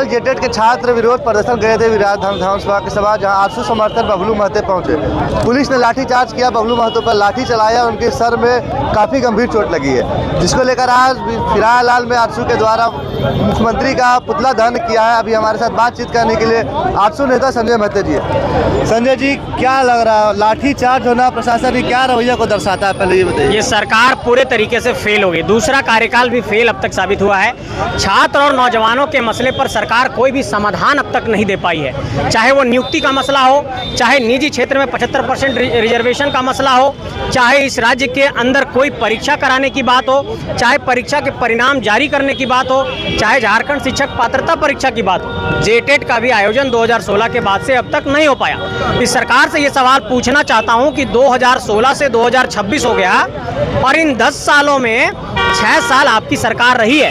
BPL JTET के छात्र विरोध प्रदर्शन गए थे विधानसभा के सभा, जहां आरसू समर्थक बबलू महतो पहुंचे। पुलिस ने लाठीचार्ज किया, बबलू महतो पर लाठी चलाया, उनके सर में काफ़ी गंभीर चोट लगी है, जिसको लेकर आज फिलहाल में आरसू के द्वारा मुख्यमंत्री का पुतला दहन किया है। अभी हमारे साथ बातचीत करने के लिए आरसू नेता संजय महतो जी है। संजय जी, क्या लग रहा है लाठीचार्ज होना प्रशासन की क्या रवैया को दर्शाता है, पहले ये बताइए। ये सरकार पूरे तरीके से फेल हो गई, दूसरा कार्यकाल भी फेल अब तक साबित हुआ है। छात्र और नौजवानों के मसले पर सरकार कोई भी समाधान अब तक नहीं दे पाई है, चाहे वो नियुक्ति का मसला हो, चाहे निजी क्षेत्र में 75% रिजर्वेशन का मसला हो, चाहे इस राज्य के अंदर कोई परीक्षा कराने की बात हो, चाहे परीक्षा के परिणाम जारी करने की बात हो, चाहे झारखंड शिक्षक पात्रता परीक्षा की बात हो। जेटेट का भी आयोजन 2016 के बाद से अब तक नहीं हो पाया। इस सरकार से ये सवाल पूछना चाहता हूं कि 2016 से 2026 हो गया और इन 10 सालों में 6 साल आपकी सरकार रही है,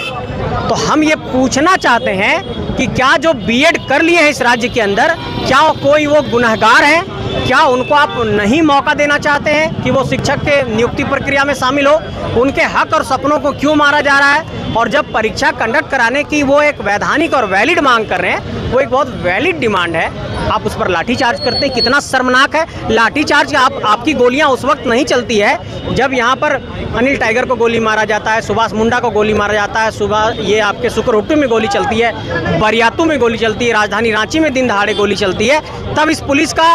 तो हम ये पूछना चाहते हैं कि क्या जो बीएड कर लिए हैं इस राज्य के अंदर, क्या कोई वो गुनहगार है? क्या उनको आप नहीं मौका देना चाहते हैं कि वो शिक्षक के नियुक्ति प्रक्रिया में शामिल हो? उनके हक और सपनों को क्यों मारा जा रहा है? और जब परीक्षा कंडक्ट कराने की वो एक वैधानिक और वैलिड मांग कर रहे हैं, वो एक बहुत वैलिड डिमांड है, आप उस पर लाठीचार्ज करते हैं। कितना शर्मनाक है। लाठीचार्ज आपकी गोलियां उस वक्त नहीं चलती है जब यहाँ पर अनिल टाइगर को गोली मारा जाता है, सुभाष मुंडा को गोली मारा जाता है, सुबह ये आपके सुकरोटू में गोली चलती है, बरियातू में गोली चलती है, राजधानी रांची में दिन दहाड़े गोली चलती है, तब इस पुलिस का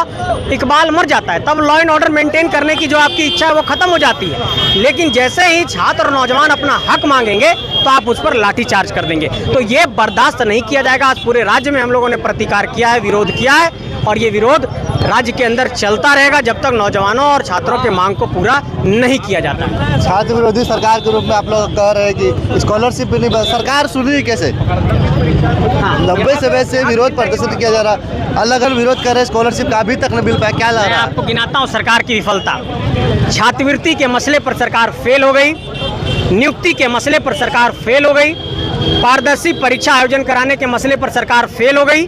इकबाल मर जाता है, तब लॉ एंड ऑर्डर मेंटेन करने की जो आपकी इच्छा है वो खत्म हो जाती है। लेकिन जैसे ही छात्र और नौजवान अपना हक मांगेंगे तो आप उस पर लाठीचार्ज कर देंगे, तो ये बर्दाश्त नहीं किया जाएगा। आज पूरे राज्य में हम लोगों ने प्रतिकार किया है, विरोध किया है, और ये विरोध राज्य के अंदर चलता रहेगा जब तक नौजवानों और छात्रों के मांग को पूरा नहीं किया जाता है। छात्र विरोधी सरकार के रूप में आप लोग कह रहे हैं कि स्कॉलरशिप भी नहीं, सरकार सुन रही कैसे? लंबे समय से विरोध प्रदर्शन किया जा रहा, अलग अलग विरोध कर रहे हैं, स्कॉलरशिप का अभी तक नहीं मिल पाया, क्या लग रहा है? आपको गिनाता हूँ सरकार की विफलता। छात्रवृत्ति के मसले पर सरकार फेल हो गई, नियुक्ति के मसले पर सरकार फेल हो गई, पारदर्शी परीक्षा आयोजन कराने के मसले पर सरकार फेल हो गई,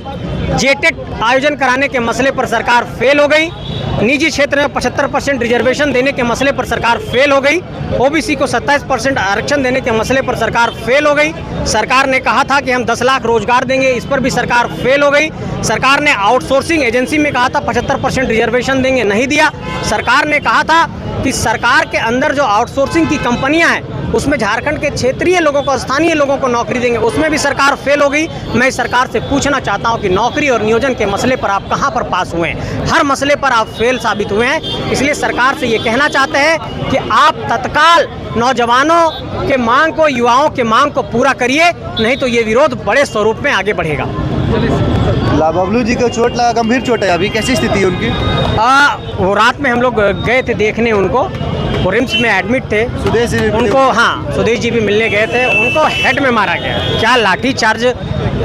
जेटेट आयोजन कराने के मसले पर सरकार फेल हो गई, निजी क्षेत्र में 75% रिजर्वेशन देने के मसले पर सरकार फेल हो गई, ओबीसी को 27% आरक्षण देने के मसले पर सरकार फेल हो गई। सरकार ने कहा था कि हम 10 लाख रोजगार देंगे, इस पर भी सरकार फेल हो गई। सरकार ने आउटसोर्सिंग एजेंसी में कहा था 75% रिजर्वेशन देंगे, नहीं दिया। सरकार ने कहा था कि सरकार के अंदर जो आउटसोर्सिंग की कंपनियां हैं उसमें झारखंड के क्षेत्रीय लोगों को, स्थानीय लोगों को नौकरी देंगे, उसमें भी सरकार फेल हो गई। मैं सरकार से पूछना चाहता हूं कि नौकरी और नियोजन के मसले पर आप कहां पर पास हुए हैं? हर मसले पर आप फेल साबित हुए हैं। इसलिए सरकार से ये कहना चाहते हैं कि आप तत्काल नौजवानों के मांग को, युवाओं के मांग को पूरा करिए, नहीं तो ये विरोध बड़े स्वरूप में आगे बढ़ेगा। बबलू जी को चोट लगा, गंभीर चोट है, अभी कैसी स्थिति है उनकी? वो रात में हम लोग गए थे देखने उनको, वो रिम्स में एडमिट थे। सुदेश जी उनको, हाँ, सुदेश जी भी मिलने गए थे, उनको हेड में मारा गया। क्या लाठी चार्ज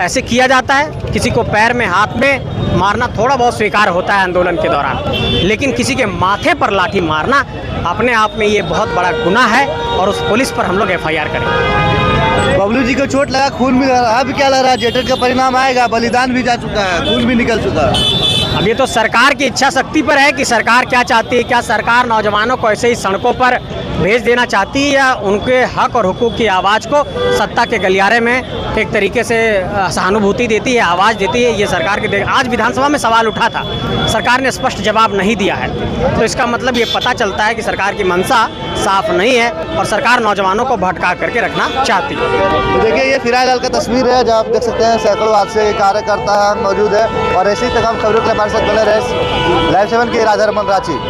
ऐसे किया जाता है? किसी को पैर में, हाथ में मारना थोड़ा बहुत स्वीकार होता है आंदोलन के दौरान, लेकिन किसी के माथे पर लाठी मारना अपने आप में ये बहुत बड़ा गुनाह है, और उस पुलिस पर हम लोग FIR करेंगे। बबलू जी को चोट लगा, खून भी लगा, अब क्या लग रहा है? जेटेट का परिणाम आएगा, बलिदान भी जा चुका है, खून भी निकल चुका है। अब ये तो सरकार की इच्छा शक्ति पर है कि सरकार क्या चाहती है। क्या सरकार नौजवानों को ऐसे ही सड़कों पर भेज देना चाहती है, या उनके हक और हुकूक की आवाज़ को सत्ता के गलियारे में एक तरीके से सहानुभूति देती है, आवाज़ देती है? ये सरकार के आज विधानसभा में सवाल उठा था, सरकार ने स्पष्ट जवाब नहीं दिया है, तो इसका मतलब ये पता चलता है कि सरकार की मंशा साफ नहीं है और सरकार नौजवानों को भटका करके रखना चाहती है। तो देखिए, ये फिलहाल का तस्वीर है जहाँ आप देख सकते हैं सैकड़ों आज से कार्यकर्ता मौजूद है, और ऐसी तमाम खबरों के लिए हमारे साथ बने रहे लाइव 7 के राधा रमन रांची।